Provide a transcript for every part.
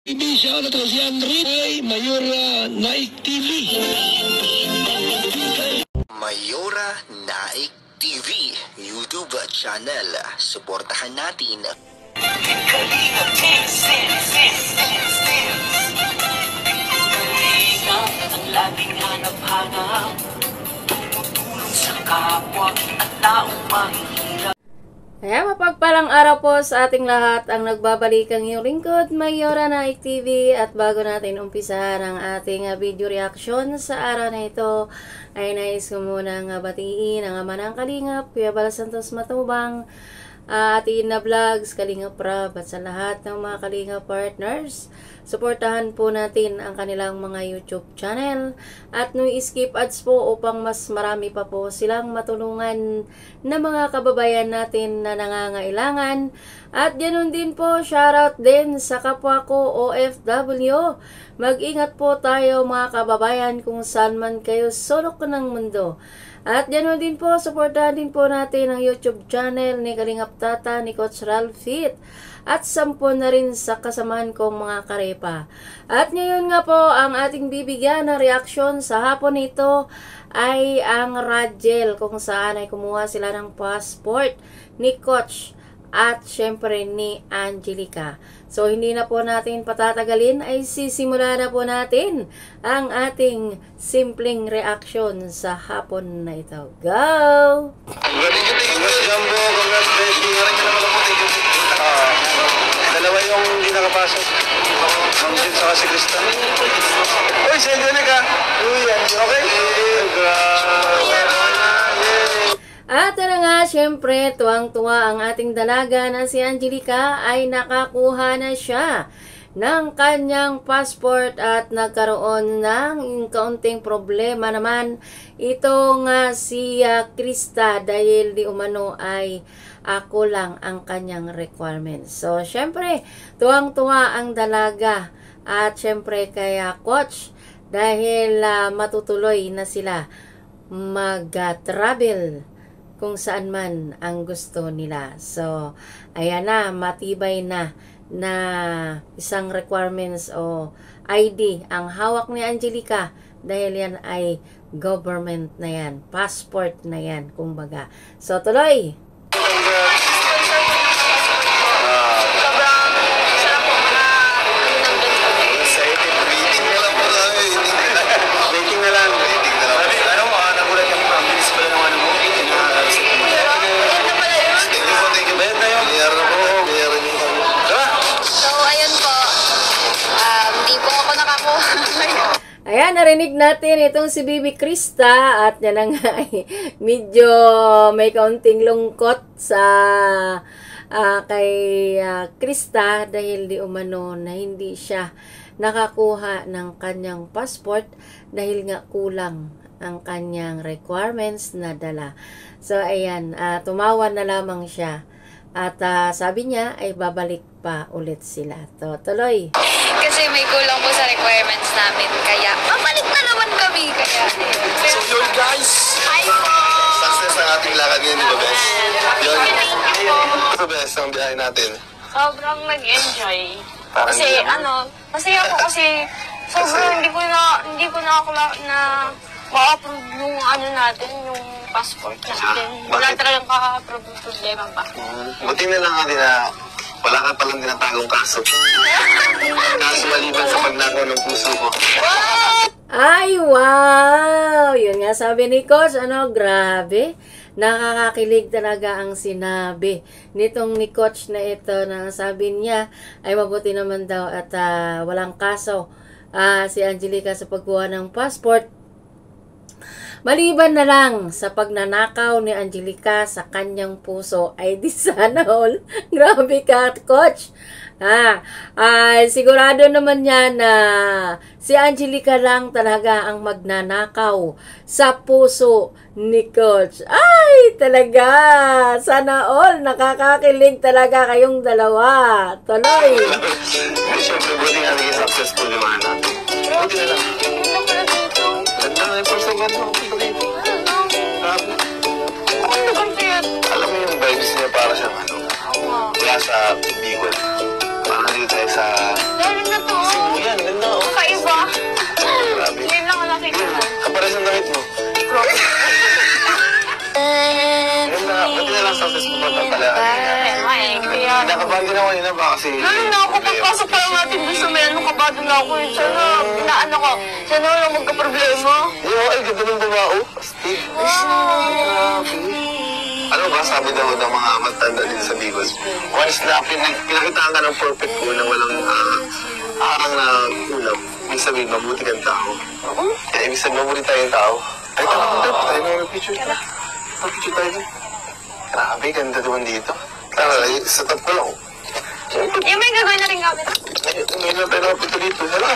TV siya na si Henry ay Mayora Naik TV. Mayora Naik TV YouTube channel. Suportahan natin. Ang laging hanap-hanap, tumutulong sa kapwa at taong mahihirap. Kaya mapagpalang araw po sa ating lahat, ang nagbabalik ang iyong lingkod, Mayora Naik TV. At bago natin umpisahan ang ating video reaction sa araw na ito, ay nais ko munang batiin ang ama ng Kalingap, Kuya Bal Santos Matubang, Ate Ina Vlogs, Kalingap Rab, at sa lahat ng mga Kalingap partners. Suportahan po natin ang kanilang mga YouTube channel at no skip ads po upang mas marami pa po silang matulungan na mga kababayan natin na nangangailangan. At ganoon din po, shoutout din sa kapwa ko OFW. Mag-ingat po tayo mga kababayan kung saan man kayo sulok ng mundo. At ganoon din po, suportahan din po natin ang YouTube channel ni Kalingap Tata, ni Coach Ralph Fit, at 10 na rin sa kasamahan kong mga karepa. At ngayon nga po, ang ating bibigyan na reaksyon sa hapon ito ay ang Radgel, kung saan ay kumuha sila ng passport ni Coach at syempre ni Angelica. So hindi na po natin patatagalin, ay sisimula na po natin ang ating simpleng reaction sa hapon na ito. Go! Dalawa yung hindi nakapasok. Ang din sa kasi Krista. Uy, sendo na ka. Uy, okay? At na nga, syempre, tuwang-tuwa ang ating dalaga na si Angelica ay nakakuha na siya ng kanyang passport at nagkaroon ng kaunting problema naman ito nga si Krista dahil di umano ay ako lang ang kanyang requirements. So, syempre, tuwang-tuwa ang dalaga at syempre kaya Coach dahil matutuloy na sila mag-travel kung saan man ang gusto nila. So, ayan na, matibay na isang requirements o ID ang hawak ni Angelica dahil yan ay government na yan, passport na yan, kumbaga. So, tuloy! Ayan, narinig natin itong si Bibi Krista at yan na nga medyo may kaunting lungkot sa kay Krista dahil di umano na hindi siya nakakuha ng kanyang passport dahil nga kulang ang kanyang requirements na dala. So ayan, tumawa na lamang siya at sabi niya ay babalik pa ulit sila. Tuloy. Kasi may kulang po sa requirements namin, kaya babalik na naman kami. Kaya, So yun guys, hi po! success ang ating lakad ngayon, di ba Bes? Yun. Thank you po! Ito Bes, ang biyahe natin. Sobrang nag-enjoy. Parang Kasi masaya po kasi sobrang hindi ko na ako ma-approve yung natin, yung passport natin. Wala talagang ka-approve yung problema pa. Buti na lang natin na wala ka palang tinatagong kaso. Kaso maliban sa pagnakaw ng puso ko. Ay, wow! Yun nga sabi ni Coach, grabe. Nakakakilig talaga ang sinabi nitong ni Coach na ito na sabi niya ay mabuti naman daw at walang kaso si Angelica sa pagkuha ng passport. Maliban na lang sa pagnanakaw ni Angelica sa kanyang puso, ay di sana all. Grabe ka, Coach. Sigurado naman yan na si Angelica lang talaga ang magnanakaw sa puso ni Coach. Ay, talaga. Sana all. Nakakakilig talaga kayong dalawa. Tuloy. Siyempre, buti nga naging successful yung mga natin. Buti na lang. Ganda na yung first ganda. Alam mo yung vibes niya para siyang wala sa Bicol. Parang dito tayo sa... Dahil na to, pala. Kaya, Nakabahan din ako yun ba kasi... lalo na ako, pagpasok pa lang natin doon sa may ano, kabado na ako eh. Sana, inaano ko, sana wala magka-problema. Ay, ganda ng bumao. Astig. Ano ba, sabi daw ng mga matanda din sa Bicol, once na pinakitaan ka ng perfect ko na walang arang na ulap, ibig sabihin, mabuti kang tao. Kaya ibig sabihin, mabuti tayong tao. Ay, tayo na mag-picture. Mag-picture tayo din. Grabe, ganda naman dito. Tara, sa top ko lang. Yung may gagawin na rin gamit. Ay, ngayon na tayo nakapito dito. Tara.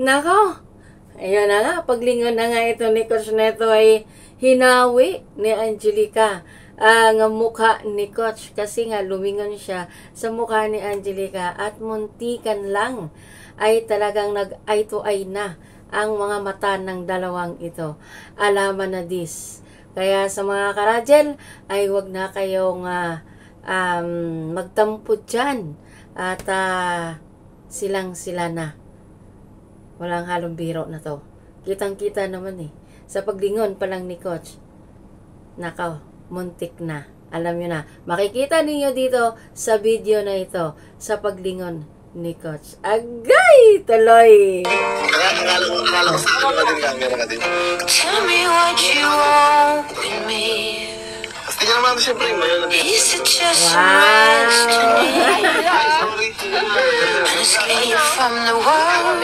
Nako, ayun na nga, paglingon na nga ito ni Coach Neto ay hinawi ni Angelica ang mukha ni Coach kasi nga lumingon siya sa mukha ni Angelica at muntikan lang ay talagang nag-eye to eye na ang mga mata ng dalawang ito. Alaman na this. Kaya sa mga karajel ay wag na kayong magtampo dyan at silang sila na. Walang halong biro na to. Kitang-kita naman eh. Sa paglingon pa lang ni Coach. Nakaw, muntik na. Alam nyo na. Makikita ninyo dito sa video na ito. Sa paglingon ni Coach. Agay! Tuloy! Akala ko sa akin ka din camera ka din. Tell me what you want with me. Tapos tingnan naman siyempre yung mayo natin. Is it just Wow. some rest to me? Sorry. An escape from the world.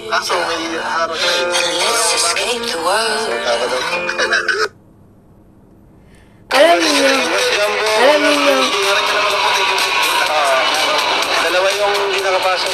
Kaso may harap na yun. Let's escape the world. Alam niyo, Dalawa yung hindi nakapasok.